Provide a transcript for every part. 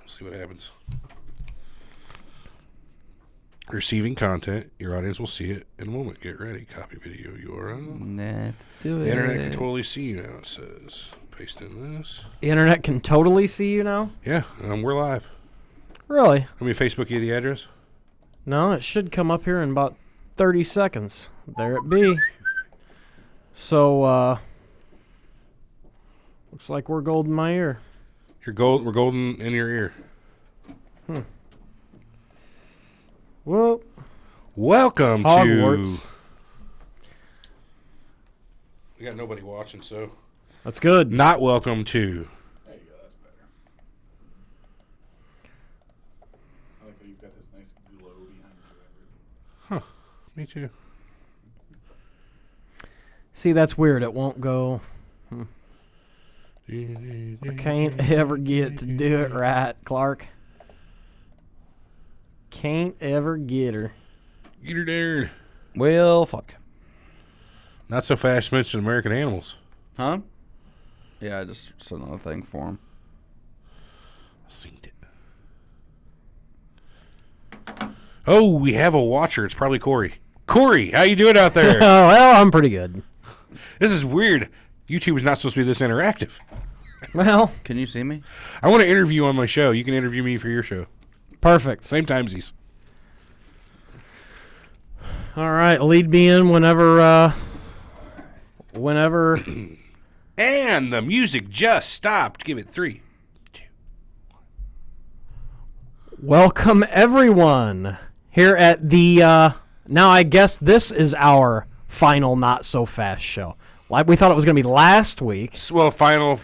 See what happens. Receiving content. Your audience will see it in a moment. Get ready. Copy video URL. Let's do it. The internet can totally see you now, it says. Paste in this. The internet can totally see you now? Yeah, we're live. Really? Let me Facebook you the address. No, it should come up here in about 30 seconds. There it be. So, looks like we're gold in my ear. We're golden in your ear. Whoop. Welcome Hogwarts. to... We got nobody watching, so... That's good. Not welcome to... There you go, that's better. I like how you've got this nice glow behind you. Huh. Me too. See, that's weird. It won't go... I can't ever get to do it right, Clark. Can't ever get her. Get her there. Well, fuck. Not so fast mentioned American Animals. Huh? Yeah, just it's another thing for him. Seen it. Oh, we have a watcher. It's probably Corey. Corey, how you doing out there? Oh, well, I'm pretty good. This is weird. YouTube is not supposed to be this interactive. Well, Can you see me? I want to interview you on my show. You can interview me for your show. perfect. Same timesies. All right, lead me in whenever. And the music just stopped. Give it 3, 2. Welcome, everyone, here at the, now I guess this is our final Not So Fast show. Like we thought it was going to be last week. Well, final,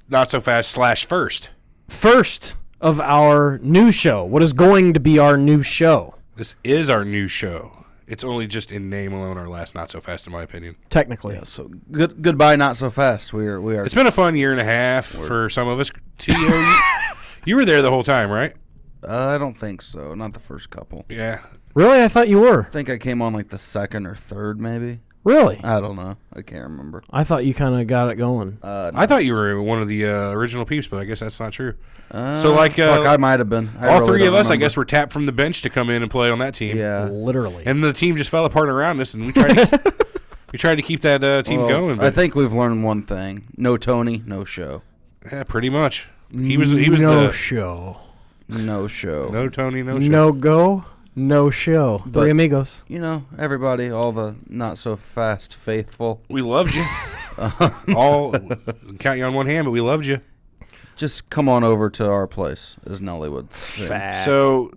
not so fast / first. First of our new show. What is going to be our new show? This is our new show. It's only just in name alone our last not so fast, in my opinion. Technically. Yeah. So goodbye, not so fast. We are. It's been a fun year and a half for some of us. T.O., you were there the whole time, right? I don't think so. Not the first couple. Yeah. Really? I thought you were. I think I came on like the second or third, maybe. Really? I don't know. I can't remember. I thought you kind of got it going. I thought you were one of the original peeps, but I guess that's not true. Fuck, I might have been. All three of us, I guess, were tapped from the bench to come in and play on that team. Yeah. Literally. And the team just fell apart around us, and we tried to keep that team going. But I think we've learned one thing: no Tony, no show. yeah, pretty much. He was no the show. No show. no Tony, no show. No go, no show. But- Three amigos. You know, everybody, all the not so fast faithful, We loved you. All count you on one hand, but we loved you. just come on over to our place, as Nelly would say. Fat. So,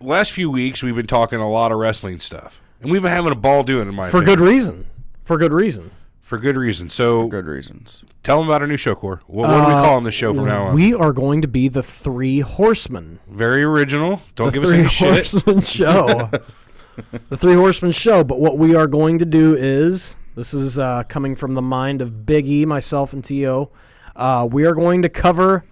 last few weeks we've been talking a lot of wrestling stuff, and we've been having a ball doing it. In my For opinion. good reason. For good reason. For good reason. So, Good reasons. tell them about our new show, Core. What are we calling this show from now on? We are going to be the Three Horsemen. Very original. Don't give us Three any shit. Horsemen show. The Three Horsemen show. But what we are going to do is, this is coming from the mind of Big E, myself, and T.O., we are going to cover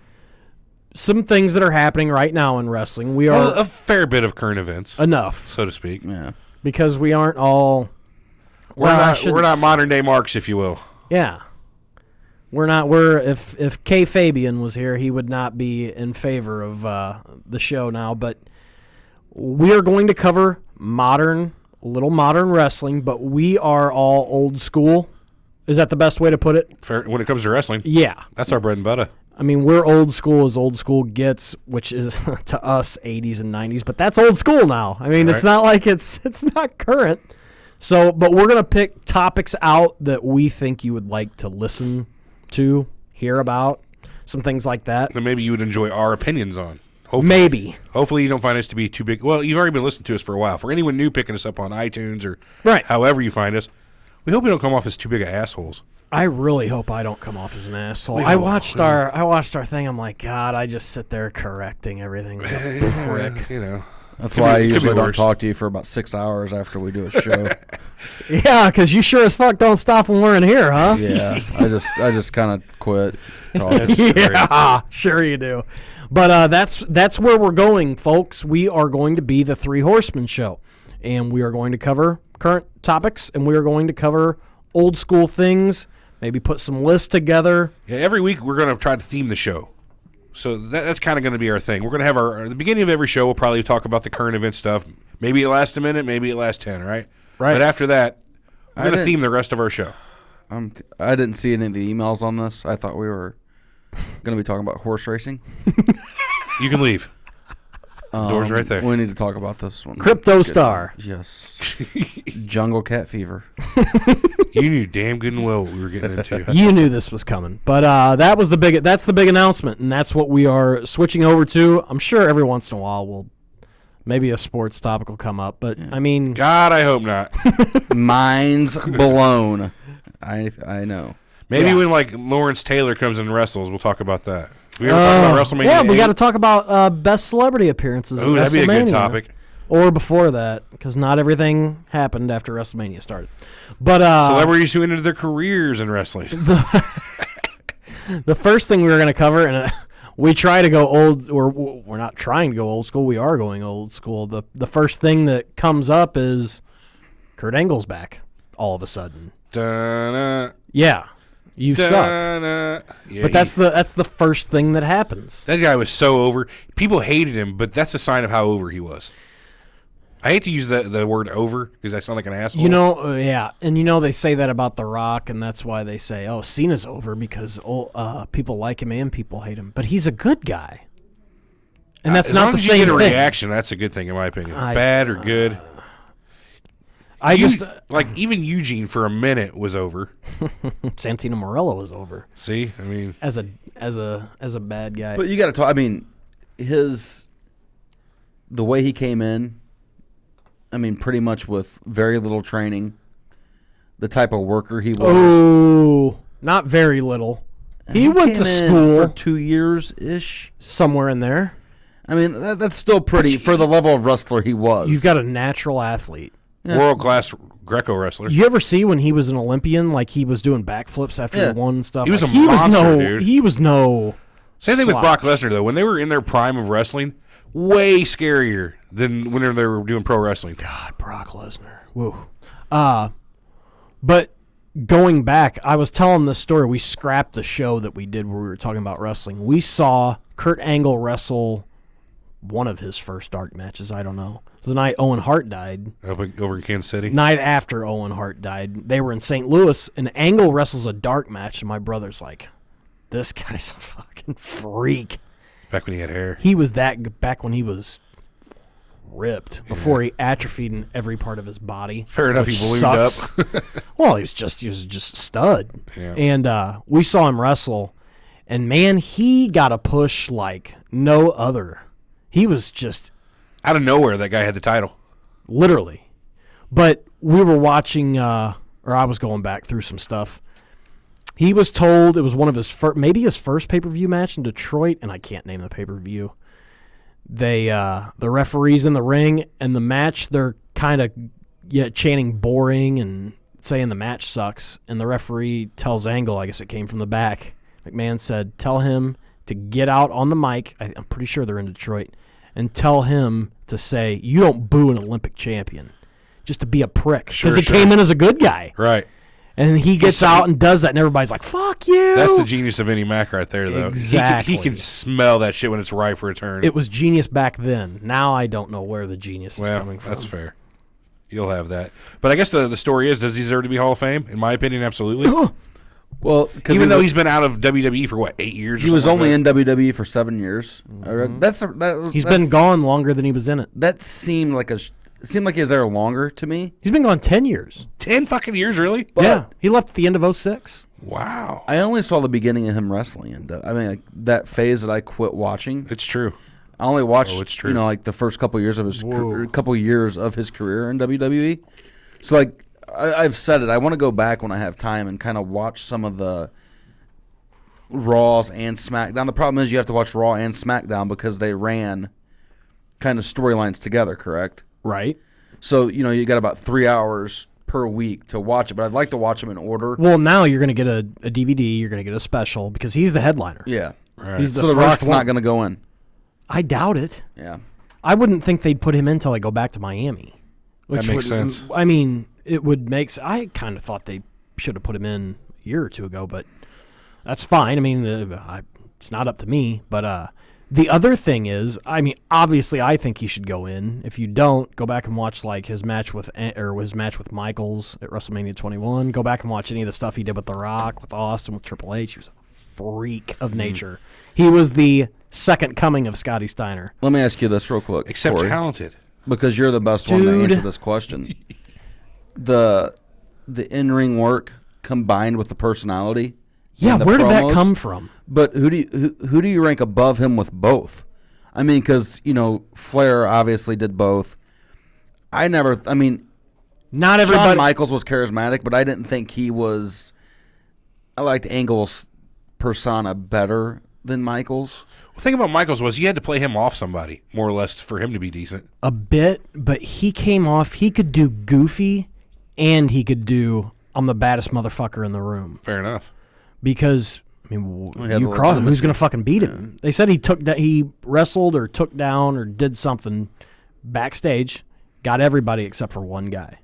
some things that are happening right now in wrestling. We are A fair bit of current events, enough so to speak. Yeah. because we aren't all. We're Well, I not shouldn't modern s- day Marks, if you will. Yeah. If Kay Fabian was here, he would not be in favor of the show now. But we are going to cover modern wrestling, but we are all old school. Is that the best way to put it? Fair, when it comes to wrestling, Yeah. that's our bread and butter. I mean, we're old school as old school gets, which is to us 80s and 90s, but that's old school now. I mean, it's Right. not like it's not current. So, but we're going to pick topics out that we think you would like to listen to, hear about, some things like that. That maybe you would enjoy our opinions on. Hopefully. Maybe. Hopefully you don't find us to be too big. Well, you've already been listening to us for a while. For anyone new picking us up on iTunes or Right. however you find us, we hope we don't come off as too big of assholes. I really hope I don't come off as an asshole. We I hope, watched our thing. I'm like, God, I just sit there correcting everything. What a prick. You know. That's Could why I be- could be usually don't worse. talk to you for about 6 hours after we do a show. Yeah, because you sure as fuck don't stop when we're in here, huh? Yeah. I just kind of quit talking. Yeah, sure you do. But that's where we're going, folks. We are going to be the Three Horsemen show, and we are going to cover current topics, and we are going to cover old school things. Maybe put some lists together. Yeah, every week we're going to try to theme the show. So that's kind of going to be our thing. We're going to have the beginning of every show, we'll probably talk about the current event stuff. Maybe it lasts a minute, maybe it lasts 10, right? Right. But after that, we're going to theme the rest of our show. I didn't see any of the emails on this. I thought we were going to be talking about horse racing. You can leave. Door's right there. We need to talk about this one. Crypto Star. Yes. Jungle Cat Fever. You knew damn good and well what we were getting into. You knew this was coming, but that's the big announcement, and that's what we are switching over to. I'm sure every once in a while maybe a sports topic will come up, but I mean, God, I hope not. Mind's blown. I know. Maybe when like Lawrence Taylor comes and wrestles, we'll talk about that. We ever talk about WrestleMania? Yeah, we got to talk about best celebrity appearances. Ooh, that'd be a good topic. Or before that, because not everything happened after WrestleMania started. But celebrities who ended their careers in wrestling. The first thing we were going to cover, and we try to go old, or we're not trying to go old school. We are going old school. The first thing that comes up is Kurt Angle's back all of a sudden. Da-na, Yeah, you suck. da-na. Yeah, But that's the first thing that happens. that guy was so over. People hated him, but that's a sign of how over he was. I hate to use the word over because I sound like an asshole. You know, yeah, and they say that about The Rock, and that's why they say, "Oh, Cena's over," because people like him and people hate him. But he's a good guy, and that's as not long the as same you get a thing. reaction, that's a good thing in my opinion. Bad or good. Like even Eugene for a minute was over. Santino Marella was over. See, I mean, as a bad guy. But you got to talk. I mean, the way he came in. I mean, pretty much with very little training. The type of worker he was. Oh, not very little. He went to school for 2 years ish, somewhere in there. I mean, that's still pretty for the level of wrestler he was. You've got a natural athlete. world class Greco wrestler. You ever see when he was an Olympian, like he was doing backflips after he won and stuff? He was like, a monster, dude. He was no. Same thing with slouch. Brock Lesnar though. When they were in their prime of wrestling, way scarier than when they were doing pro wrestling. God, Brock Lesnar. Woo. But going back, I was telling this story. We scrapped the show that we did where we were talking about wrestling. We saw Kurt Angle wrestle one of his first dark matches. I don't know. It was the night Owen Hart died. Over in Kansas City? Night after Owen Hart died. They were in St. Louis, and Angle wrestles a dark match, and my brother's like, this guy's a fucking freak. Back when he had hair. He was back when he was ripped, before he atrophied in every part of his body. Fair enough, he ballooned up. Well, he was just a stud. Yeah. And we saw him wrestle, and man, he got a push like no other. He was just Out of nowhere, that guy had the title. literally. But we were watching, or I was going back through some stuff. He was told it was one of his maybe his first pay-per-view match in Detroit, and I can't name the pay-per-view. The referee's in the ring, and the match, they're kind of chanting boring and saying the match sucks, and the referee tells Angle, I guess it came from the back, McMahon said, tell him to get out on the mic, I'm pretty sure they're in Detroit, and tell him to say, you don't boo an Olympic champion, just to be a prick, because he came in as a good guy. Right. And he gets out and does that, and everybody's like, fuck you. That's the genius of Vinnie Mac right there, though. Exactly. He can smell that shit when it's ripe for a turn. It was genius back then. Now I don't know where the genius is coming from. That's fair. You'll have that. But I guess the story is, does he deserve to be Hall of Fame? In my opinion, absolutely. Well, even though he's been out of WWE for, 8 years? He was only in WWE for 7 years. Mm-hmm. He's been gone longer than he was in it. That seemed like it seemed like he was there longer to me. He's been gone 10 years. 10 fucking years, really? But yeah. He left at the end of 06. Wow. I only saw the beginning of him wrestling. And I mean, like, that phase that I quit watching. It's true. I only watched, it's true. like the first couple years of his career in WWE. So, like, I've said it. I want to go back when I have time and kind of watch some of the Raws and SmackDown. The problem is you have to watch Raw and SmackDown because they ran kind of storylines together, correct? Right. So, you got about 3 hours per week to watch it, but I'd like to watch them in order. Well, now you're going to get a DVD. You're going to get a special because he's the headliner. Yeah. Right. He's So the Rock's not going to go in. I doubt it. Yeah. I wouldn't think they'd put him in until they go back to Miami. That makes sense. I mean, it would make I kind of thought they should have put him in a year or two ago, but that's fine. I mean, it's not up to me. But the other thing is, I mean, obviously, I think he should go in. If you don't, go back and watch like his match with Michaels at WrestleMania 21. Go back and watch any of the stuff he did with The Rock, with Austin, with Triple H. He was a freak of nature. He was the second coming of Scotty Steiner. Let me ask you this real quick, Except Corey, talented. because you're the best one to answer this question. The in-ring work combined with the personality. Yeah, and the where did that promos, come from? But who do you rank above him with both? I mean, because Flair obviously did both. Not everybody. Shawn Michaels was charismatic, but I didn't think he was. I liked Angle's persona better than Michaels. The thing about Michaels was you had to play him off somebody, more or less, for him to be decent. A bit, but he came off. He could do goofy, and he could do I'm the baddest motherfucker in the room. Fair enough. Because I mean, Yeah, you cross him, who's going to fucking beat him? They said he wrestled or took down or did something backstage, got everybody except for one guy.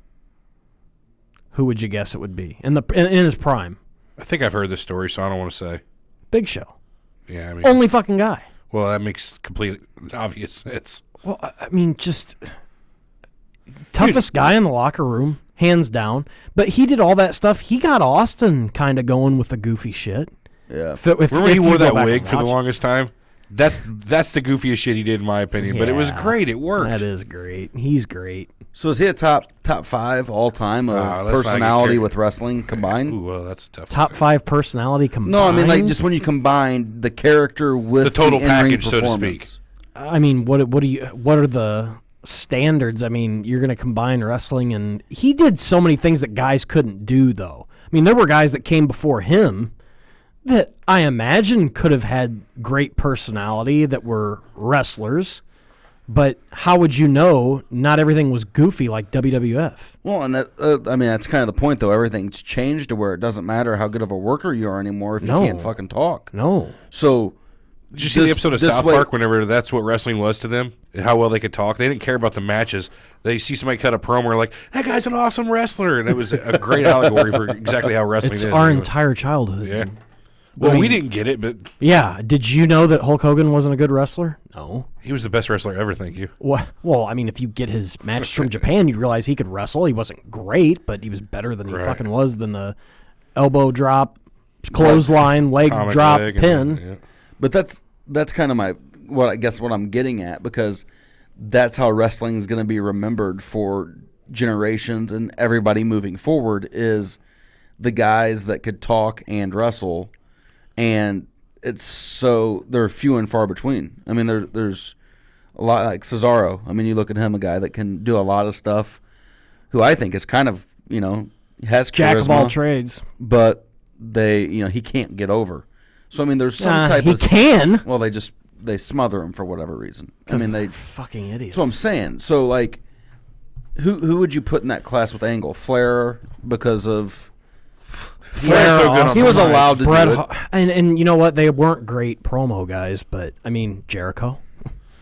Who would you guess it would be in his prime? I think I've heard this story, so I don't want to say. Big Show. Yeah, I mean, Only fucking guy. well, that makes complete obvious sense. Well, I mean, just toughest guy in the locker room, hands down. But he did all that stuff. He got Austin kind of going with the goofy shit. Yeah. Remember when he wore that wig and for the watch it. longest time? That's the goofiest shit he did, in my opinion. But it was Yeah, great. It worked. That is great. He's great. So is he a top 5 all time of let's not get personality carried- with wrestling combined? Ooh, well, that's a tough. Top one. 5 personality combined. No, I mean like just when you combine the character with The total in-ring package, so to speak. performance. I mean, what are the standards? I mean, you're going to combine wrestling, and he did so many things that guys couldn't do, though. I mean, there were guys that came before him that I imagine could have had great personality that were wrestlers, but how would you know not everything was goofy like WWF? Well, and that that's kind of the point, though. Everything's changed to where it doesn't matter how good of a worker you are anymore if No. you can't fucking talk. No. So, Did you see the episode of this South way- Park whenever that's what wrestling was to them? How well they could talk. They didn't care about the matches. They see somebody cut a promo, and like, that guy's an awesome wrestler. And it was a great allegory for exactly how wrestling It's is. our anyway. entire childhood. Yeah. Well, I mean- we didn't get it, but Yeah. Did you know that Hulk Hogan wasn't a good wrestler? No. he was the best wrestler ever, thank you. Well, I mean, if you get his matches from Japan, you'd realize he could wrestle. He wasn't great, but he was better than he Right. fucking was than the elbow drop, clothesline, leg Comic drop, leg pin. yeah. But that's kind of what I'm getting at, because that's how wrestling is going to be remembered for generations and everybody moving forward is the guys that could talk and wrestle, and they're few and far between. I mean, there's a lot like Cesaro. I mean, you look at him, a guy that can do a lot of stuff, who I think is kind of has Jack of all charisma, trades. but he can't get over. So I mean, there's some type he of can. Well, they smother him for whatever reason. I mean, They're fucking idiots. That's what I'm saying. So like, who would you put in that class with Angle? Flair, because of Flair's so good on he the was mic. allowed to Bret do it. Hart, and you know what? They weren't great promo guys, but I mean Jericho.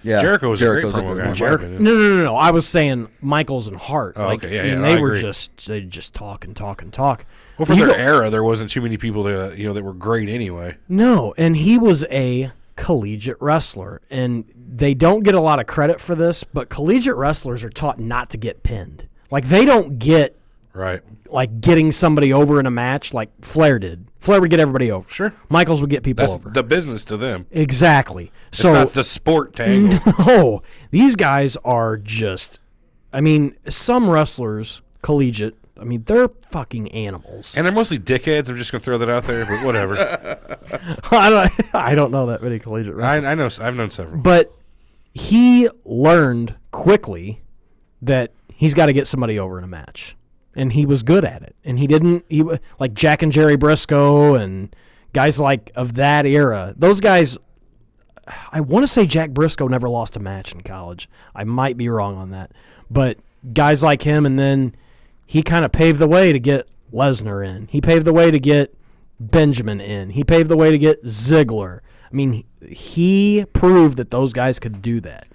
Yeah, Jericho was a great Jericho's promo good guy. one. Jericho- No. I was saying Michaels and Hart. Oh, like, okay, yeah, I mean, yeah, they I were agree. they just talk and talk and talk. Well, for You their go- era, there wasn't too many people that were great anyway. No, and he was a collegiate wrestler, and they don't get a lot of credit for this, but collegiate wrestlers are taught not to get pinned. Like, they don't get Right. like getting somebody over in a match like Flair did. Flair would get everybody over. Sure. Michaels would get people That's over. the business to them. Exactly. It's So not the sport to Angle. no, these guys are just. I mean, some wrestlers, collegiate. I mean, they're fucking animals. And they're mostly dickheads. I'm just going to throw that out there, but whatever. I don't know that many collegiate wrestlers. I know. I've known several. But he learned quickly that he's got to get somebody over in a match, and he was good at it. And like Jack and Jerry Briscoe and guys like of that era. Those guys, I want to say Jack Briscoe never lost a match in college. I might be wrong on that, but guys like him, and then he kind of paved the way to get Lesnar in. He paved the way to get Benjamin in. He paved the way to get Ziggler. I mean, he proved that those guys could do that.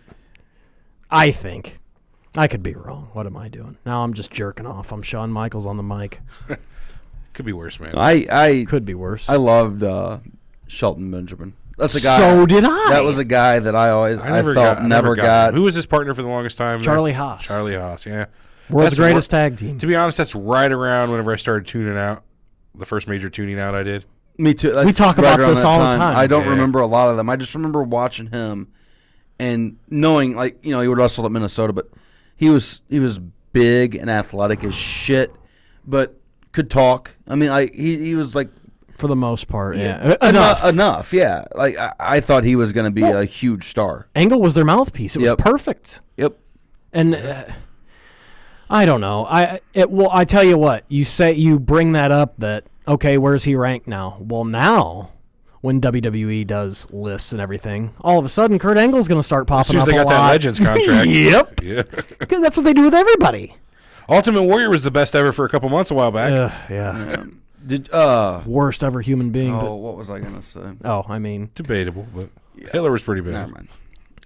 I think. I could be wrong. What am I doing? Now I'm just jerking off. I'm Shawn Michaels on the mic. Could be worse, man. I Could be worse. I loved Shelton Benjamin. That's a guy. So did I. That was a guy that I never got. Who was his partner for the longest time? Charlie Haas. Charlie Haas, yeah. World's greatest tag team. To be honest, that's right around whenever I started tuning out. The first major tuning out I did. Me too. We talk about this all the time. I don't remember a lot of them. I just remember watching him and knowing, like, he would wrestle at Minnesota, but he was big and athletic as shit, but could talk. I mean, he was like, for the most part, enough. Yeah. Like I thought he was going to be a huge star. Angle was their mouthpiece. It was perfect. Yep. And I don't know. I tell you what. You bring that up. That okay? Where's he ranked now? Well, now when WWE does lists and everything, all of a sudden Kurt Angle's going to start popping up. As soon as they got that Legends contract. Yep. Yeah. Because that's what they do with everybody. Ultimate Warrior was the best ever for a couple months a while back. Yeah. Worst ever human being. What was I gonna say? I mean, debatable, but Hitler was pretty bad. Never mind.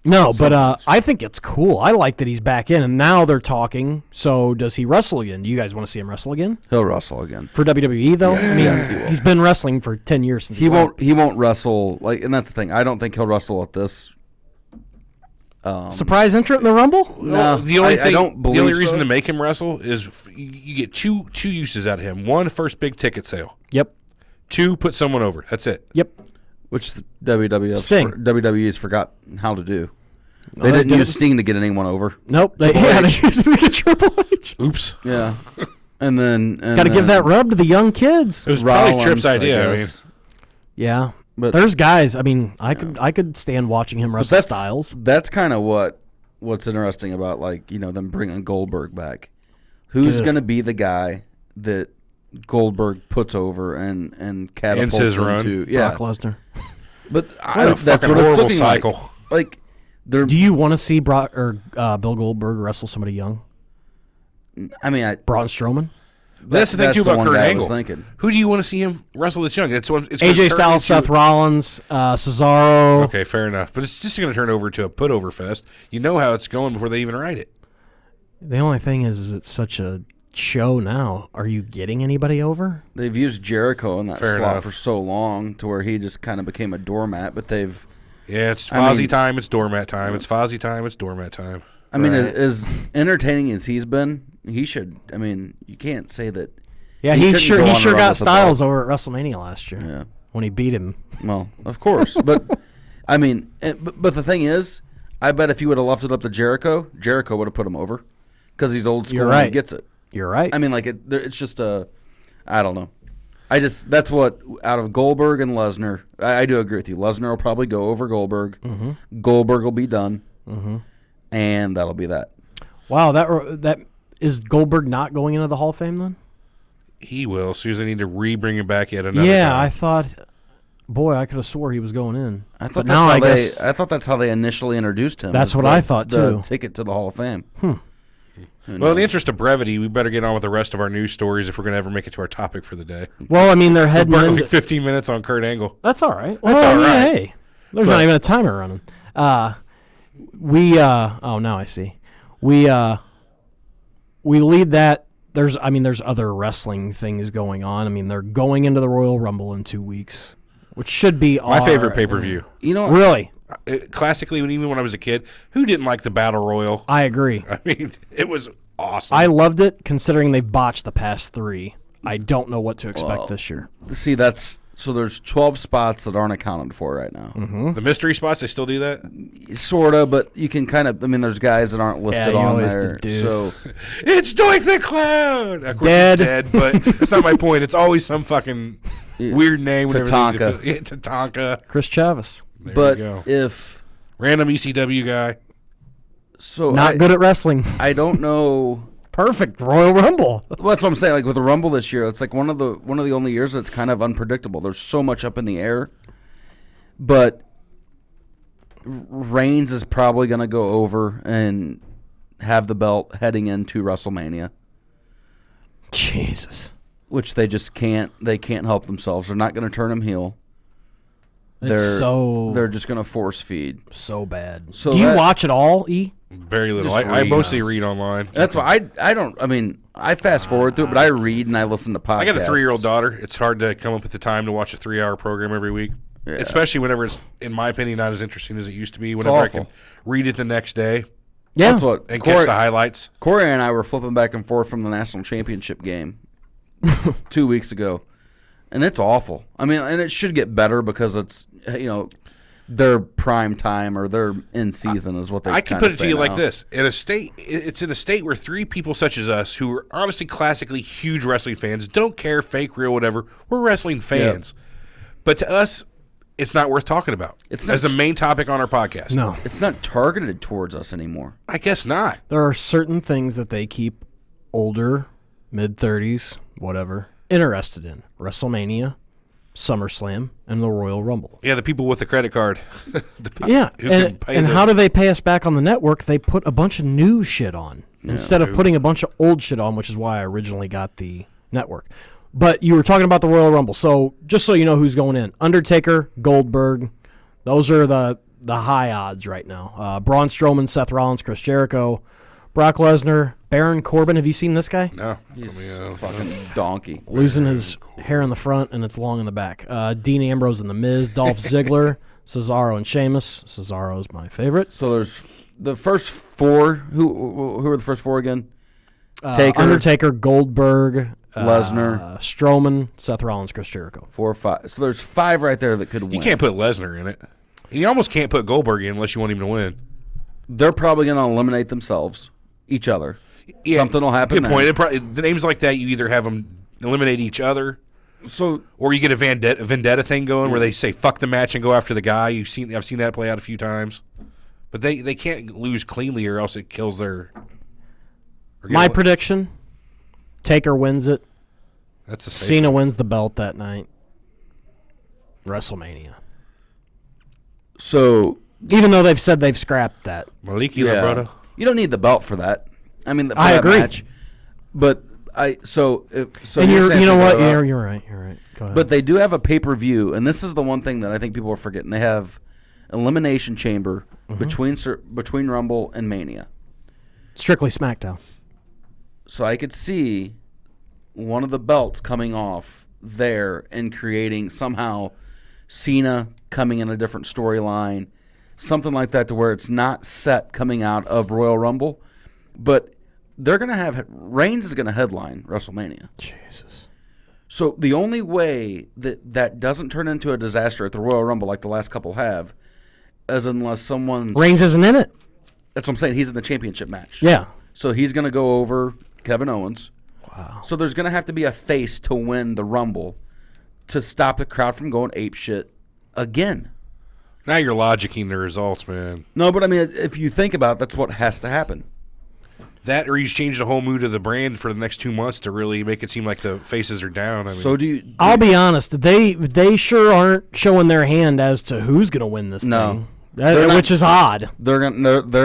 No, but I think it's cool. I like that he's back in, and now they're talking. So does he wrestle again? Do you guys want to see him wrestle again? He'll wrestle again for WWE though. Yeah. I mean, he's been wrestling for 10 years. Since he won't wrestle and that's the thing. I don't think he'll wrestle at this. Surprise entrant in the Rumble? No, the only thing, I don't believe the only reason so. to make him wrestle is you get two uses out of him. One, first big ticket sale. Yep. Two, put someone over. That's it. Yep. Which WWE's forgot how to do. No, they didn't use Sting to get anyone over. Nope. They used to get Triple H. Oops. Yeah. And then got to give that rub to the young kids. It was probably Tripp's idea. I mean, yeah. But there's guys. I mean, I could stand watching him wrestle Styles. That's kind of what's interesting about them bringing Goldberg back. Who's going to be the guy that Goldberg puts over and catapults his into? run. Yeah, Brock Lesnar. But that's what it's looking cycle. Like, do you want to see Brock or Bill Goldberg wrestle somebody young? I mean, Braun Strowman. That's the thing too about Kurt Angle. Thinking. Who do you want to see him wrestle that's young? It's AJ Styles, Seth Rollins, Cesaro. Okay, fair enough. But it's just going to turn over to a put-over fest. You know how it's going before they even write it. The only thing is it's such a show now. Are you getting anybody over? They've used Jericho in that Fair slot enough. for so long to where he just kind of became a doormat. But they've it's Fozzy time. It's doormat time. It's Fozzy time. It's doormat time. I mean, as entertaining as he's been, he should. I mean, you can't say that. Yeah, he sure got Styles over at WrestleMania last year. Yeah, when he beat him. Well, of course, but I mean, but the thing is, I bet if you would have left it up to Jericho, Jericho would have put him over because he's old school. You're right. And he gets it. You're right. I mean, it's just I don't know. That's what out of Goldberg and Lesnar, I do agree with you. Lesnar will probably go over Goldberg. Mm-hmm. Goldberg will be done. Mm-hmm. And that'll be that. Wow, that is Goldberg not going into the Hall of Fame then? He will. As soon as they need to bring him back yet another Yeah, time. I thought, boy, I could have swore he was going in. I thought I thought that's how they initially introduced him. That's what I thought too. The ticket to the Hall of Fame. Well, in the interest of brevity, we better get on with the rest of our news stories if we're going to ever make it to our topic for the day. Well, I mean, they're heading We're into like 15 minutes on Kurt Angle. That's all right. That's all right. Hey, there's not even a timer running. Now I see. We lead that. There's other wrestling things going on. I mean, they're going into the Royal Rumble in 2 weeks, which should be my favorite pay-per-view. You know what? Really? Classically, even when I was a kid, who didn't like the Battle Royal? I agree. I mean, it was awesome. I loved it, considering they've botched the past 3. I don't know what to expect this year. See, so there's 12 spots that aren't accounted for right now. Mm-hmm. The mystery spots, they still do that? Sort of, but you can kind of, I mean, there's guys that aren't listed on there. So it's Doink the Clown! Of course Dead. He's dead, but that's not my point. It's always some fucking weird name. Tatanka. Tatanka. Chris Chavis. There but you go. if... Random ECW guy. So Not good at wrestling. I don't know... Perfect Royal Rumble. Well, that's what I'm saying. Like with the Rumble this year, it's like one of the only years that's kind of unpredictable. There's so much up in the air, but Reigns is probably going to go over and have the belt heading into WrestleMania. Jesus, which they just can't. They can't help themselves. They're not going to turn him heel. They're just going to force feed. So bad. So do you watch it all, E? Very little. Just I read. mostly read online. That's why I don't. I mean, I fast forward through it, but I read and I listen to podcasts. I got a 3-year-old daughter. It's hard to come up with the time to watch a 3-hour program every week. Especially whenever it's, in my opinion, not as interesting as it used to be. Whenever I can awful. read it the next day Yeah. That's what and catch the highlights. Corey and I were flipping back and forth from the national championship game 2 weeks ago, and it's awful. I mean, and it should get better because it's their prime time or their in season is what they. I can kinda put it to say you now. like this: it's in a state where three people such as us, who are honestly classically huge wrestling fans, don't care, fake, real, whatever. We're wrestling fans, but to us, it's not worth talking about. It's as not- the main topic on our podcast. No. It's not targeted towards us anymore. I guess not. There are certain things that they keep older, mid-30s, whatever, interested in. WrestleMania, SummerSlam, and the Royal Rumble. Yeah, the people with the credit card. Yeah, who can pay and this. how do they pay us back on the network? They put a bunch of new shit on instead of putting a bunch of old shit on, which is why I originally got the network. But you were talking about the Royal Rumble, so just so you know who's going in: Undertaker, Goldberg. Those are the high odds right now. Braun Strowman, Seth Rollins, Chris Jericho, Brock Lesnar, Baron Corbin. Have you seen this guy? No, He's a fucking donkey. Losing his hair in the front and it's long in the back. Dean Ambrose and The Miz, Dolph Ziggler, Cesaro and Sheamus. Cesaro's my favorite. So there's the first four. Who are the first four again? Taker, Undertaker, Goldberg, Lesnar. Strowman, Seth Rollins, Chris Jericho. 4 or 5. So there's 5 right there that could win. you can't put Lesnar in it. You almost can't put Goldberg in unless you want him to win. They're probably going to eliminate themselves, each other. Yeah, Something will happen. Good point. then. The names like that, you either have them eliminate each other, So or you get a vendetta thing going where they say "fuck the match" and go after the guy. I've seen that play out a few times, but they can't lose cleanly or else it kills their. My prediction: Taker wins it. That's a safe Cena one. wins the belt that night. WrestleMania. So Even though they've said they've scrapped that. Maliki, my brother. you don't need the belt for that. I mean, for I that agree. Match. But so And you're you saying know what? Cena, You're right. You're right. Go ahead. But they do have a pay-per-view, and this is the one thing that I think people are forgetting. They have Elimination Chamber between Rumble and Mania. Strictly SmackDown. So I could see one of the belts coming off there and creating somehow Cena coming in a different storyline, something like that, to where it's not set coming out of Royal Rumble, but they're going to have Reigns is going to headline WrestleMania. Jesus. So the only way that doesn't turn into a disaster at the Royal Rumble like the last couple have is unless someone's Reigns isn't in it. That's what I'm saying. He's in the championship match. Yeah. So he's going to go over Kevin Owens. Wow. So there's going to have to be a face to win the Rumble to stop the crowd from going apeshit again. Now you're logicking the results, man. No, but I mean, if you think about it, that's what has to happen. That or you change the whole mood of the brand for the next 2 months to really make it seem like the faces are down. I mean, So do you? I'll be honest. They sure aren't showing their hand as to who's going to win this No. thing. They're not- Which is odd. They're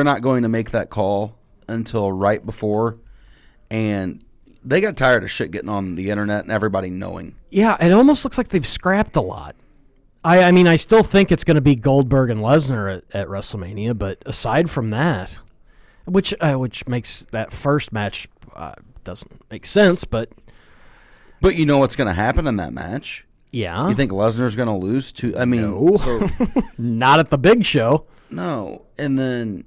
not going to make that call until right before, and they got tired of shit getting on the internet and everybody knowing. Yeah, it almost looks like they've scrapped a lot. I mean, I still think it's going to be Goldberg and Lesnar at WrestleMania, but aside from that, which makes that first match doesn't make sense, but But you know what's going to happen in that match? yeah, You think Lesnar's going to lose to? I mean, No. so, not at the big show. no. And then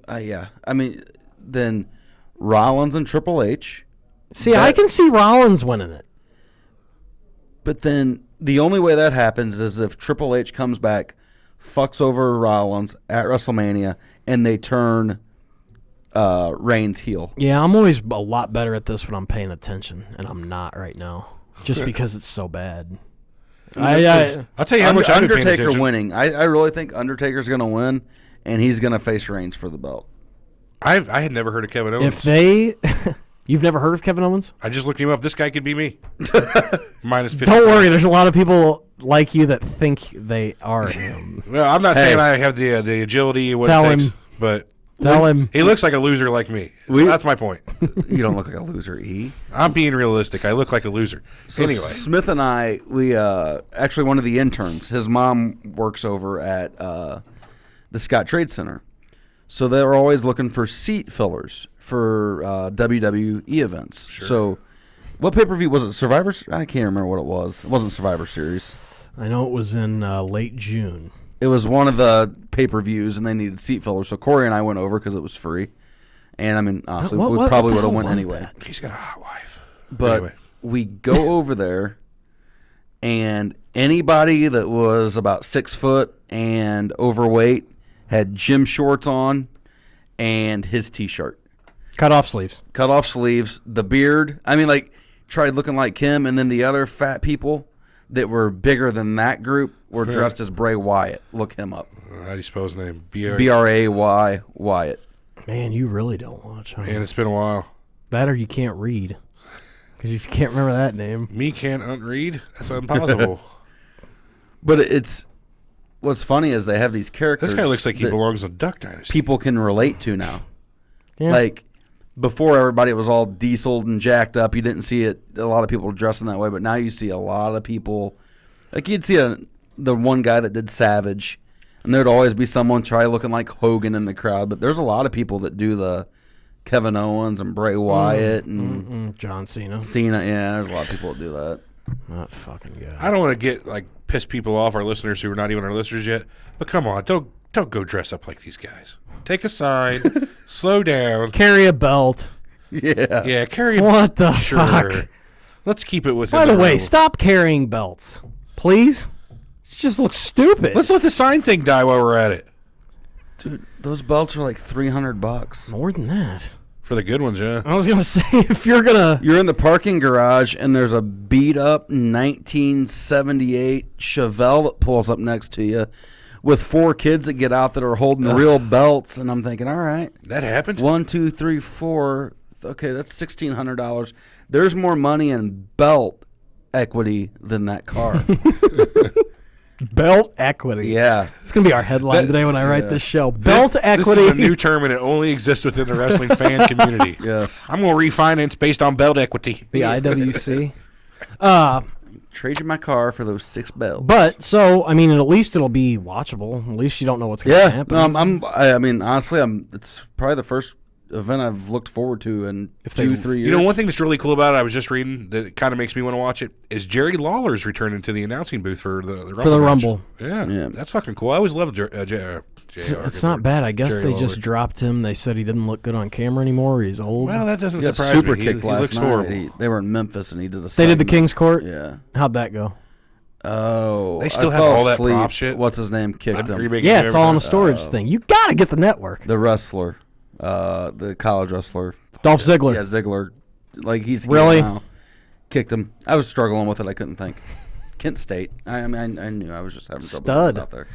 I mean, then Rollins and Triple H. See, I can see Rollins winning it. But then the only way that happens is if Triple H comes back, fucks over Rollins at WrestleMania, and they turn Reigns heel. Yeah, I'm always a lot better at this when I'm paying attention, and I'm not right now, just because it's so bad. I'll tell you how much I've been paying Undertaker attention. winning. I really think Undertaker's going to win, and he's going to face Reigns for the belt. I had never heard of Kevin Owens. If they, you've never heard of Kevin Owens? I just looked him up. This guy could be me. Minus 50. Don't worry, there's a lot of people like you that think they are him. Well, I'm not Hey. saying I have the agility and what Tell it takes, him. but Tell him. he looks like a loser like me. So that's my point. You don't look like a loser, E. I'm being realistic. I look like a loser. So Anyway, Smith and I, we actually one of the interns. His mom works over at the Scott Trade Center, so they're always looking for seat fillers for WWE events. So, what pay per view was it? Survivor? I can't remember what it was. It wasn't Survivor Series. I know it was in late June. It was one of the pay-per-views, and they needed seat fillers. So Corey and I went over because it was free. And, I mean, honestly, we probably would have went anyway. That? He's got a hot wife. But anyway. We go over there, and anybody that was about 6 foot and overweight had gym shorts on and his T-shirt. Cut off sleeves. Cut off sleeves, the beard. I mean, like, tried looking like him, and then the other fat people that were bigger than that group were dressed as Bray Wyatt. Look him up. How do you spell his name? B-R-A-Y Wyatt. Man, you really don't watch. Huh? Man, it's been a while. That or you can't read. Because you can't remember that name. Me can't unread? That's impossible. But it's... What's funny is they have these characters... This guy looks like he belongs on Duck Dynasty. People can relate to now. Yeah. Like, before everybody was all dieseled and jacked up, you didn't see it. A lot of people dressing that way, but now you see a lot of people... Like, you'd see the one guy that did Savage, and there'd always be someone try looking like Hogan in the crowd, but there's a lot of people that do the Kevin Owens and Bray Wyatt and John Cena. Yeah, there's a lot of people that do that. That fucking guy. I don't want to get, like, piss people off, our listeners who are not even our listeners yet, but come on, don't go dress up like these guys. Take a sign, slow down. Carry a belt. Yeah. Yeah, carry a What the sure. fuck? Let's keep it within By the way, realm. stop carrying belts. Please? It just looks stupid. Let's let the sign thing die while we're at it. Dude, those belts are like $300. More than that. For the good ones, yeah. I was going to say, if you're going to... You're in the parking garage, and there's a beat-up 1978 Chevelle that pulls up next to you with 4 kids that get out that are holding real belts, and I'm thinking, all right. That happened? 1, 2, 3, 4. Okay, that's $1,600. There's more money in belt equity than that car. Belt equity. Yeah. It's going to be our headline today when I write this show. Belt equity. This is a new term, and it only exists within the wrestling fan community. Yes. I'm going to refinance based on belt equity. The IWC. Trade you my car for those 6 belts. But, so, I mean, at least it'll be watchable. At least you don't know what's going to happen. No, I mean, honestly, it's probably the first event I've looked forward to in 2-3 years. You know, one thing that's really cool about it, I was just reading, that kind of makes me want to watch it, is Jerry Lawler's returning to the announcing booth for the Rumble. For the match. Rumble. Yeah, that's fucking cool. I always loved It's not bad. I guess Jerry they Lawler. just dropped him. They said he didn't look good on camera anymore. He's old. Well, that doesn't He got surprise super me. kicked He last looks night. horrible. They were in Memphis, and he did a They did the segment. King's Court? Yeah. How'd that go? Oh. They still I have fell all that asleep. prop shit? What's his name? Kicked Are you him. making Yeah, it it's all on a every time? storage thing. You got to get the network. The wrestler. The college wrestler. Dolph Ziggler. Yeah, Ziggler. Like, he's Really? now. Kicked him. I was struggling with it. I couldn't think. Kent State. I mean, I knew I was just having trouble Stud. out there.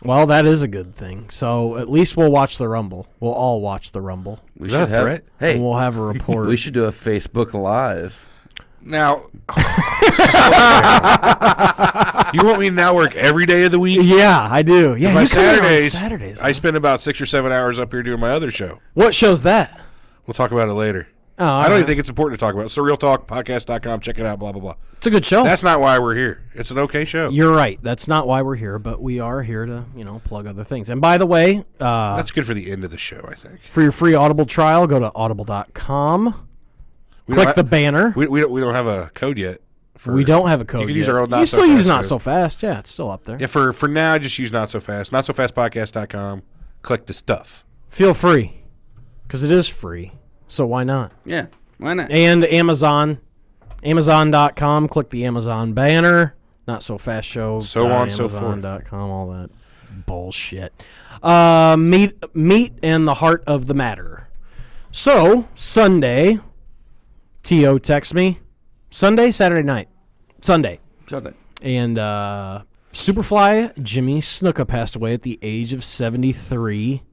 Well, that is a good thing. So at least we'll watch the Rumble. We'll all watch the Rumble. We Is that should a have. threat? Hey, And we'll have a report. we should do a Facebook Live. Now, you want me to now work every day of the week? Yeah, I do. Yeah, By you come in on Saturdays, Saturdays. I spend about 6 or 7 hours up here doing my other show. What show's that? We'll talk about it later. Oh, all I don't right. even think it's important to talk about. SurrealTalkPodcast.com. Check it out, blah, blah, blah. It's a good show. That's not why we're here. It's an okay show. You're right. That's not why we're here, but we are here to, plug other things. And by the way, That's good for the end of the show, I think. for your free Audible trial, go to audible.com. We Click don't the ha- banner. We don't have a code yet. We don't have a code. You can yet. use our old You Not So still use Fast Not code. So Fast. Yeah, it's still up there. Yeah, for now, just use Not So Fast. NotSoFastPodcast.com. Click the stuff. Feel free, because it is free. So why not? Yeah, why not? And Amazon, Amazon.com. Click the Amazon banner. Not So Fast Show. So on, so forth. Amazon.com. All that bullshit. Meat and the heart of the matter. So Sunday, T.O. texts me. Saturday night. Sunday. And Superfly Jimmy Snuka passed away at the age of 73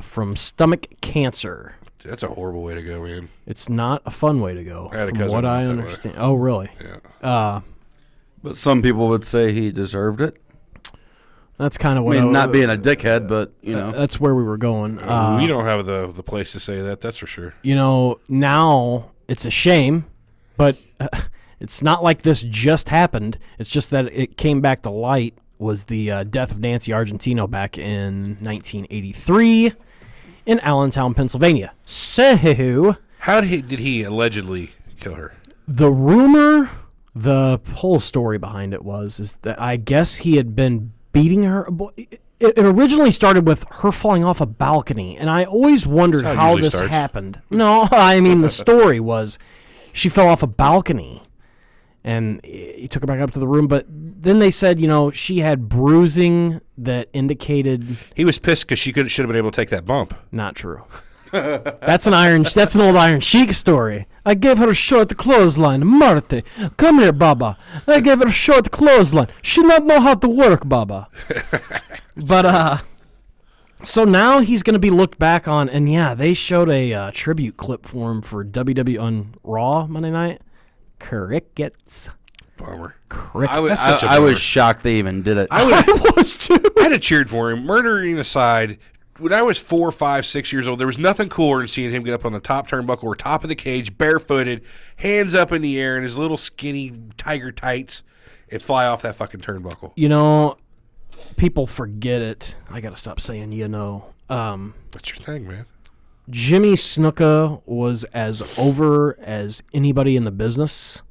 from stomach cancer. That's a horrible way to go, man. It's not a fun way to go, I had a from cousin what who I went that way. understand. Oh, really? Yeah. But some people would say he deserved it. That's kind of I what mean, not being a dickhead, but, that's where we were going. We don't have the place to say that, that's for sure. Now it's a shame, but it's not like this just happened. It's just that it came back to light was the death of Nancy Argentino back in 1983 in Allentown, Pennsylvania. So How did he allegedly kill her? the rumor The whole story behind it is that I guess he had been beating her. It originally started with her falling off a balcony, and I always wondered That's how how it this usually starts. happened. No, I mean, the story was she fell off a balcony, and he took her back up to the room, but then they said, she had bruising that indicated He was pissed because should have been able to take that bump. not true. That's an old Iron Sheik story. I gave her a short clothesline. Marty, come here, Baba. I gave her a short clothesline. She not know how to work, Baba. But so now he's going to be looked back on, and yeah, they showed a tribute clip for him for WWE on Raw Monday night. Crickets. Bummer. Crickets. such a I bummer. was shocked they even did it. I was too. I'd have cheered for him. Murdering aside, when I was 4, 5, 6 years old, there was nothing cooler than seeing him get up on the top turnbuckle or top of the cage, barefooted, hands up in the air in his little skinny tiger tights, and fly off that fucking turnbuckle. People forget it. I got to stop saying, That's your thing, man. Jimmy Snuka was as over as anybody in the business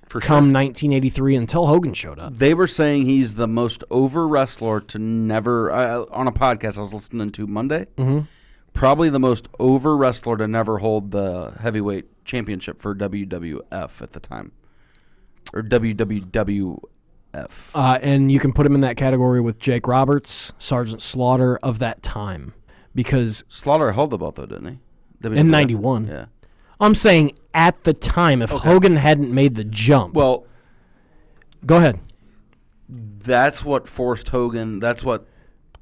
For come sure. 1983 until Hogan showed up. They were saying he's the most over wrestler to never, on a podcast I was listening to Monday, probably the most over wrestler to never hold the heavyweight championship for WWF at the time. Or WWF. And you can put him in that category with Jake Roberts, Sergeant Slaughter of that time. Because Slaughter held the belt, though, didn't he? WWF? in 91. Yeah. I'm saying at the time, if Hogan hadn't made the jump. Well, Go ahead. that's what forced Hogan, that's what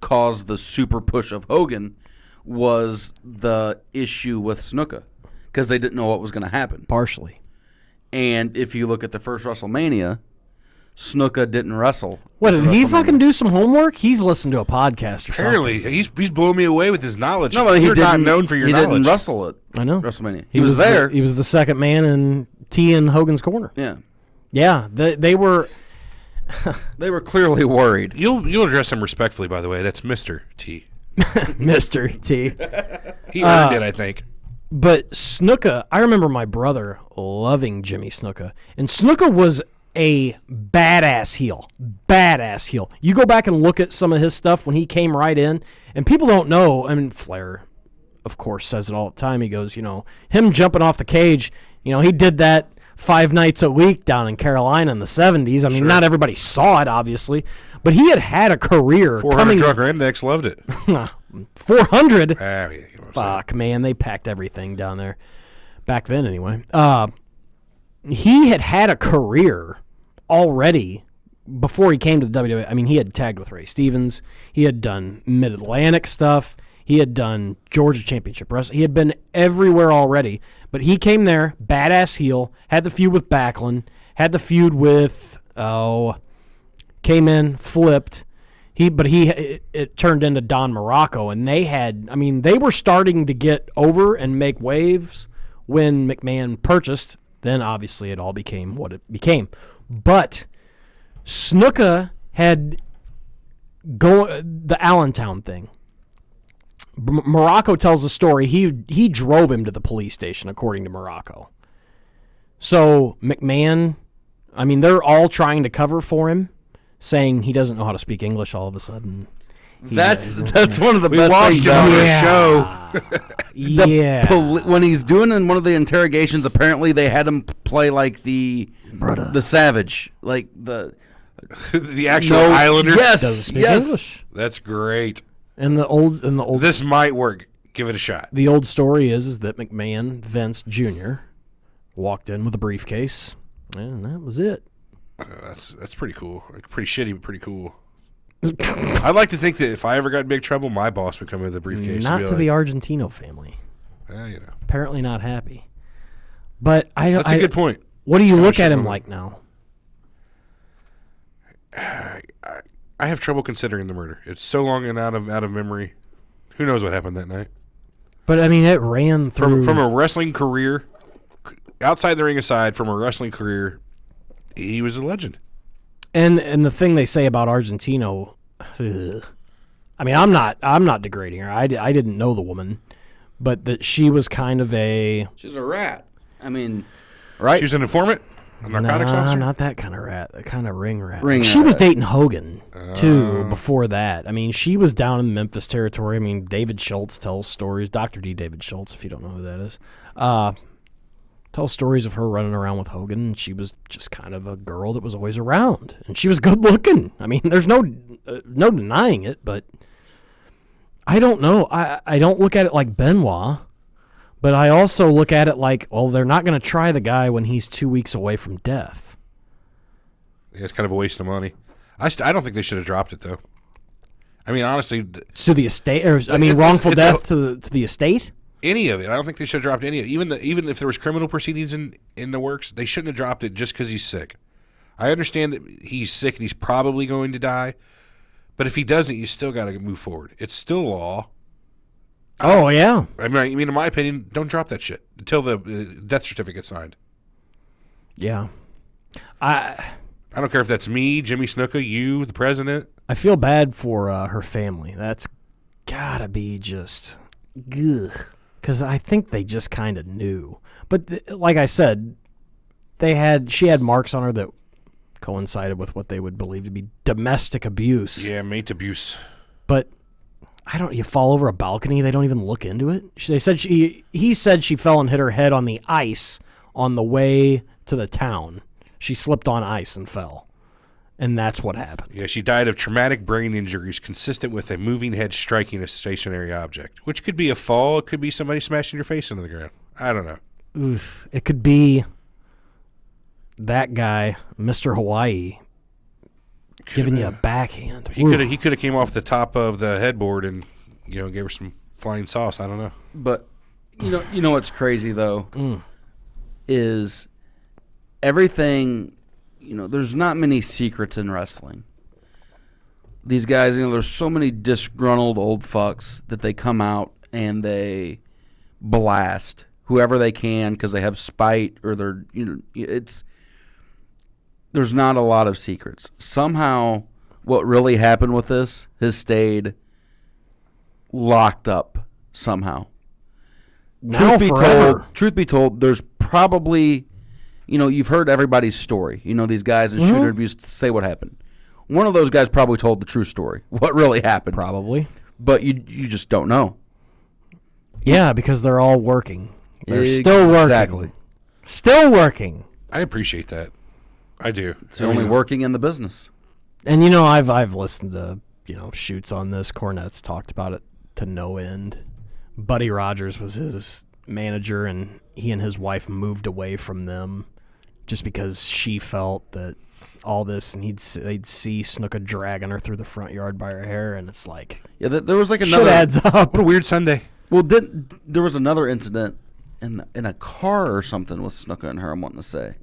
caused the super push of Hogan, was the issue with Snuka. Because they didn't know what was going to happen. Partially. And if you look at the first WrestleMania, Snuka didn't wrestle. What, at did the he WrestleMania. fucking do some homework? He's listened to a podcast or something. Apparently, he's blowing me away with his knowledge. No, but he You're not didn't, known for your he knowledge. didn't wrestle at I know. WrestleMania. He was the- there. he was the second man in T in Hogan's corner. Yeah. Yeah, they were. They were clearly worried. You'll address him respectfully, by the way. That's Mr. T. Mr. T. He earned it, I think. But Snuka, I remember my brother loving Jimmy Snuka. And Snuka was a badass heel. Badass heel. You go back and look at some of his stuff when he came right in, and people don't know. I mean, Flair, of course, says it all the time. He goes, him jumping off the cage, he did that 5 nights a week down in Carolina in the 70s. I mean, not everybody saw it, obviously, but he had a career 400 coming. Drunker Index loved it. 400? Ah, yeah, you know what I'm saying. Fuck, man, they packed everything down there. Back then, anyway. He had a career already before he came to the WWE. I mean, he had tagged with Ray Stevens. He had done Mid-Atlantic stuff. He had done Georgia Championship Wrestling. He had been everywhere already. But he came there, badass heel, had the feud with Backlund, had the feud with, came in, flipped. It turned into Don Morocco, and they were starting to get over and make waves when McMahon purchased. Then obviously it all became what it became. But Snuka had the Allentown thing. Morocco tells the story. He drove him to the police station, according to Morocco. So McMahon, they're all trying to cover for him, saying he doesn't know how to speak English all of a sudden. That's one of the We best watched things him on ever. the show. When he's doing in one of the interrogations, apparently they had him play like the Savage, like the The actual Islander. Yes, Doesn't speak yes. English. That's great. And the old This might work. Give it a shot. the old story is that McMahon, Vince Jr., walked in with a briefcase, and that was it. That's pretty cool. Like, pretty shitty, but pretty cool. I'd like to think that if I ever got in big trouble, my boss would come in with a briefcase. Not and to be the like, Argentino family. Apparently not happy. But That's a good point. What do you It's look kinda at him shit like now? I have trouble considering the murder. It's so long and out of memory. Who knows what happened that night? But it ran through From a wrestling career, outside the ring aside, from a wrestling career, he was a legend. And the thing they say about Argentino, I'm not degrading her. I didn't know the woman, but that she was kind of a She's a rat. Right? She was an informant? A narcotics officer? Not that kind of rat. That kind of ring rat. Ring She was rat. dating Hogan, too, before that. I mean, she was down in Memphis territory. I mean, David Schultz tells stories. Dr. D. David Schultz, if you don't know who that is. Tells stories of her running around with Hogan, and she was just kind of a girl that was always around. And she was good looking. I mean, there's no denying it, but I don't know. I don't look at it like Benoit. But I also look at it like, well, they're not going to try the guy when he's 2 weeks away from death. Yeah, it's kind of a waste of money. I don't think they should have dropped it, though. I mean, honestly. To the estate? Or, I mean, wrongful death to the estate? Any of it. I don't think they should have dropped any of it. Even if there was criminal proceedings in the works, they shouldn't have dropped it just because he's sick. I understand that he's sick and he's probably going to die. But if he doesn't, you still got to move forward. It's still law. Oh, yeah. I mean, in my opinion, don't drop that shit until the death certificate's signed. Yeah. I don't care if that's me, Jimmy Snuka, you, the president. I feel bad for her family. That's got to be just good. Because I think they just kind of knew. But like I said, she had marks on her that coincided with what they would believe to be domestic abuse. Yeah, mate abuse. But you fall over a balcony, they don't even look into it. He said she fell and hit her head on the ice on the way to the town. She slipped on ice and fell. And that's what happened. Yeah, she died of traumatic brain injuries consistent with a moving head striking a stationary object, which could be a fall, it could be somebody smashing your face into the ground. I don't know. Oof. It could be that guy, Mr. Hawaii, giving you a backhand. He could have came off the top of the headboard and gave her some flying sauce. I don't know. But you know what's crazy though is everything. There's not many secrets in wrestling. These guys, there's so many disgruntled old fucks that they come out and they blast whoever they can because they have spite or they're there's not a lot of secrets. Somehow, what really happened with this has stayed locked up somehow. Now forever. Truth be told, there's probably, you've heard everybody's story. These guys in shoot interviews say what happened. One of those guys probably told the true story, what really happened. Probably. But you just don't know. Yeah, because they're all working. They're still working. Exactly. Still working. I appreciate that. I do. It's only working in the business. And I've listened to shoots on this. Cornette's talked about it to no end. Buddy Rogers was his manager, and he and his wife moved away from them just because she felt that all this, and they'd see Snuka dragging her through the front yard by her hair, and it's like, yeah, there was like another. Shit adds up. What a weird Sunday. Well, there was another incident in a car or something with Snuka and her. I'm wanting to say.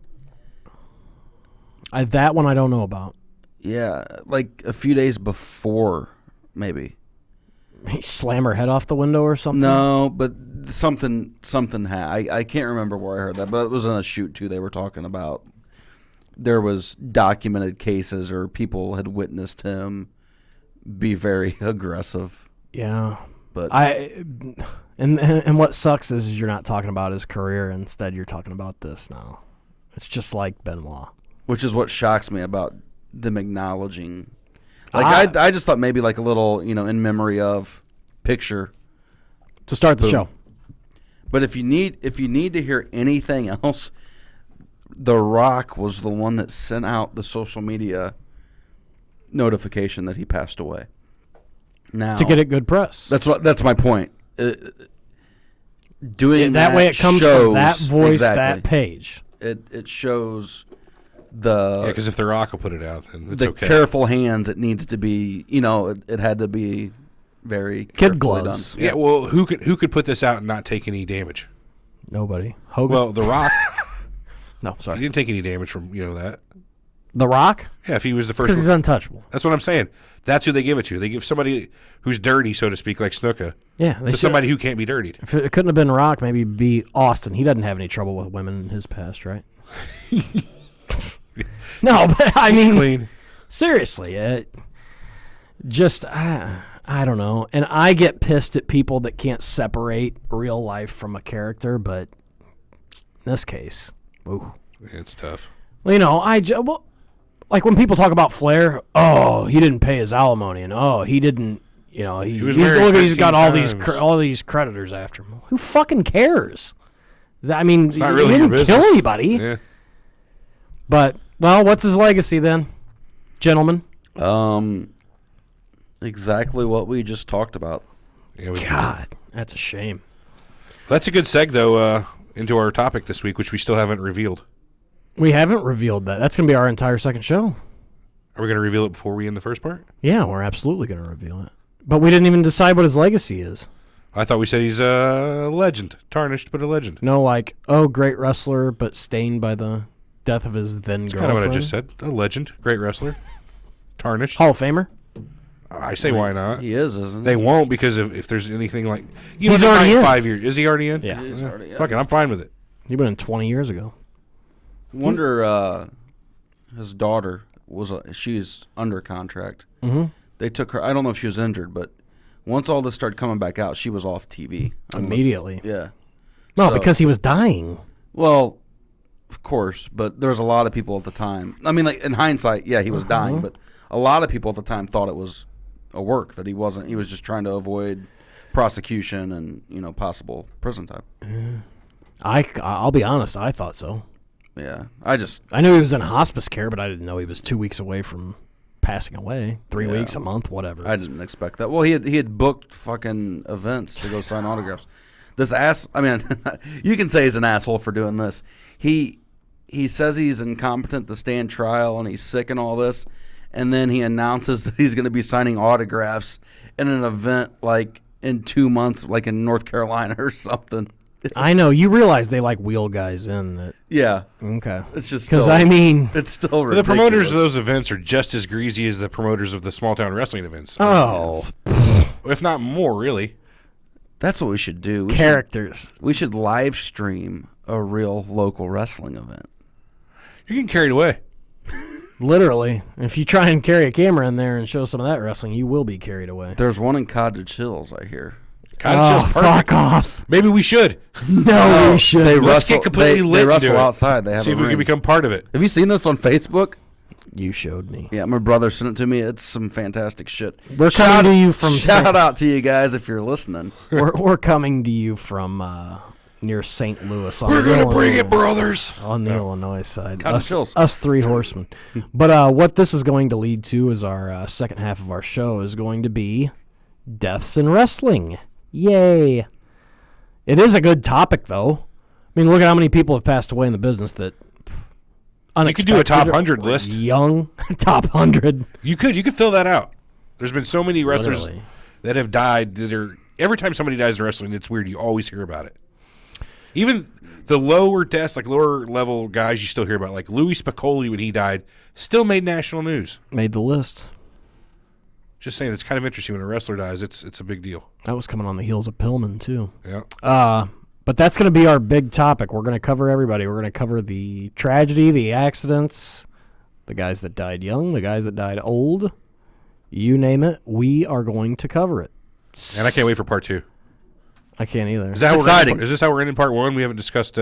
That one I don't know about. Yeah, like a few days before, maybe. He slam her head off the window or something? No, but something I can't remember where I heard that, but it was on a shoot too. They were talking about there was documented cases or people had witnessed him be very aggressive. Yeah. But and what sucks is you're not talking about his career. Instead, you're talking about this now. It's just like Benoit. Which is what shocks me about them acknowledging. Like I just thought maybe like a little, in memory of picture to start the show. But if you need to hear anything else, The Rock was the one that sent out the social media notification that he passed away. Now to get it good press. That's my point. Doing that way, it comes from that voice, exactly. that page. It shows because if The Rock will put it out, then it's okay. Careful hands. It needs to be. It had to be very kid carefully gloves. done. Yeah. Well, who could put this out and not take any damage? Nobody. Hogan. Well, The Rock. No, sorry. He didn't take any damage from that. The Rock? Yeah, if he was the first. Because he's untouchable. That's what I'm saying. That's who they give it to. They give somebody who's dirty, so to speak, like Snuka. Yeah. To somebody who can't be dirtied. If it couldn't have been Rock, maybe it'd be Austin. He doesn't have any trouble with women in his past, right? No, but I mean, clean. Seriously, I don't know. And I get pissed at people that can't separate real life from a character, but in this case, ooh. It's tough. Like when people talk about Flair, oh, he didn't pay his alimony, and oh, he didn't, he's got all these creditors after him. Who fucking cares? I mean, not really he your didn't kill business. anybody. Yeah. But what's his legacy then, gentlemen? Exactly what we just talked about. Yeah, God, that's a shame. That's a good seg, though, into our topic this week, which we still haven't revealed. We haven't revealed that. That's going to be our entire second show. Are we going to reveal it before we end the first part? Yeah, we're absolutely going to reveal it. But we didn't even decide what his legacy is. I thought we said he's a legend. Tarnished, but a legend. No, great wrestler, but stained by the death of his then That's girlfriend. kind of what I just said. A legend. Great wrestler. Tarnished. Hall of Famer. I say why not? He is, isn't he? They won't because if there's anything like... He's already in. 5 years. Is he already in? Yeah. He's already in. Fuck it, I'm fine with it. He went in 20 years ago. Wonder his daughter she's under contract. Mm-hmm. They took her. I don't know if she was injured, but once all this started coming back out, she was off TV Immediately. Yeah. No, So- because he was dying. Well, of course, but there was a lot of people at the time. I mean, like in hindsight, yeah, he was dying, but a lot of people at the time thought it was a work, that he wasn't. He was just trying to avoid prosecution and possible prison time. I'll be honest, I thought so. Yeah, I knew he was in hospice care, but I didn't know he was 2 weeks away from passing away. 3 weeks, a month, whatever. I didn't expect that. Well, he had booked fucking events to go sign autographs. This ass. I mean, you can say he's an asshole for doing this. He says he's incompetent to stand trial and he's sick and all this, and then he announces that he's going to be signing autographs in an event like in 2 months, like in North Carolina or something. I know. You realize they wheel guys in that. Yeah. Okay. It's just because it's still ridiculous. The promoters of those events are just as greasy as the promoters of the small town wrestling events. Oh, If not more, really. That's what we should do. characters. We should live stream a real local wrestling event. You're getting carried away. Literally. If you try and carry a camera in there and show some of that wrestling, you will be carried away. There's one in Cottage Hills, I hear. Cottage Hill's perfect. Fuck off. Maybe we should. No, we should. They Let's wrestle, get completely lit they and wrestle do it. outside. They have See a if we ring. can become part of it. Have you seen this on Facebook? You showed me. Yeah, my brother sent it to me. It's some fantastic shit. We're coming to you from Shout out to you guys if you're listening. We're coming to you from near St. Louis. On We're the going to Illinois- bring it, brothers. on the Illinois side. Cottage Hills. Us three horsemen. But what this is going to lead to is our second half of our show is going to be deaths in wrestling. Yay. It is a good topic, though. I mean, look at how many people have passed away in the business that You could do a top 100 or list. Young top 100. You could fill that out. There's been so many wrestlers Literally. that have died that are every time somebody dies in wrestling, it's weird. You always hear about it. Even the lower deaths, like lower level guys, you still hear about. Like Louis Spicolli when he died, still made national news. Made the list. Just saying, it's kind of interesting when a wrestler dies. It's a big deal. That was coming on the heels of Pillman, too. Yeah. But that's going to be our big topic. We're going to cover everybody. We're going to cover the tragedy, the accidents, the guys that died young, the guys that died old. You name it, we are going to cover it. And I can't wait for part 2. I can't either. Is that It's how we're exciting. is this how we're ending part 1? We haven't discussed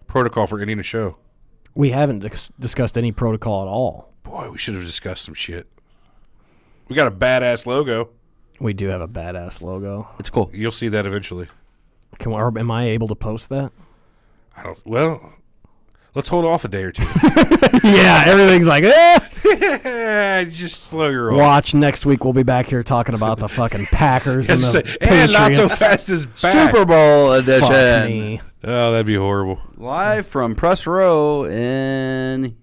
protocol for ending a show. We haven't discussed any protocol at all. Boy, we should have discussed some shit. We got a badass logo. We do have a badass logo. It's cool. You'll see that eventually. Am I able to post that? Well, let's hold off a day or two. Yeah, everything's like, eh. Just slow your roll. Watch, next week we'll be back here talking about the fucking Packers and the and not so Patriots. fast as back. Super Bowl edition. Fuck me. Oh, that'd be horrible. Live from Press Row in...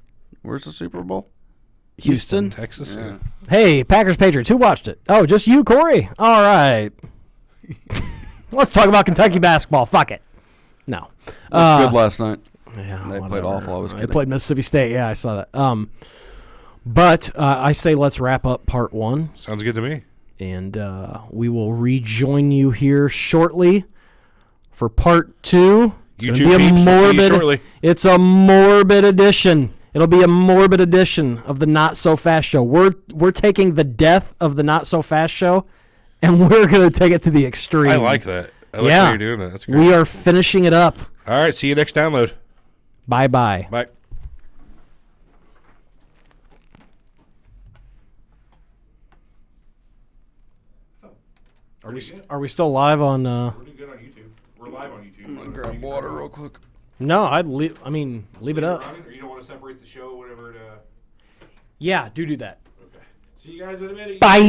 Where's the Super Bowl? Houston? Texas. Yeah. Hey, Packers Patriots, who watched it? Oh, just you, Corey? All right. Let's talk about Kentucky basketball. Fuck it. No. Looked good last night. Yeah, They played whatever. awful. I was They kidding. played Mississippi State. Yeah, I saw that. But I say let's wrap up part 1, Sounds good to me. and we will rejoin you here shortly for part 2. It's You gonna two be a peeps, we'll see you shortly. It's a morbid edition. It'll be a morbid edition of the Not So Fast Show. We're taking the death of the Not So Fast Show, and we're gonna take it to the extreme. I like that. I like Yeah. how you're doing that. That's great. We are finishing it up. All right. See you next download. Bye bye. Bye. Are we still live on? We're doing good on YouTube. We're live on YouTube. I'm gonna grab water real quick. No, I'd leave. I mean, leave it up. Or you don't want to separate the show, whatever. Yeah, do that. Okay. See you guys in a minute. Bye.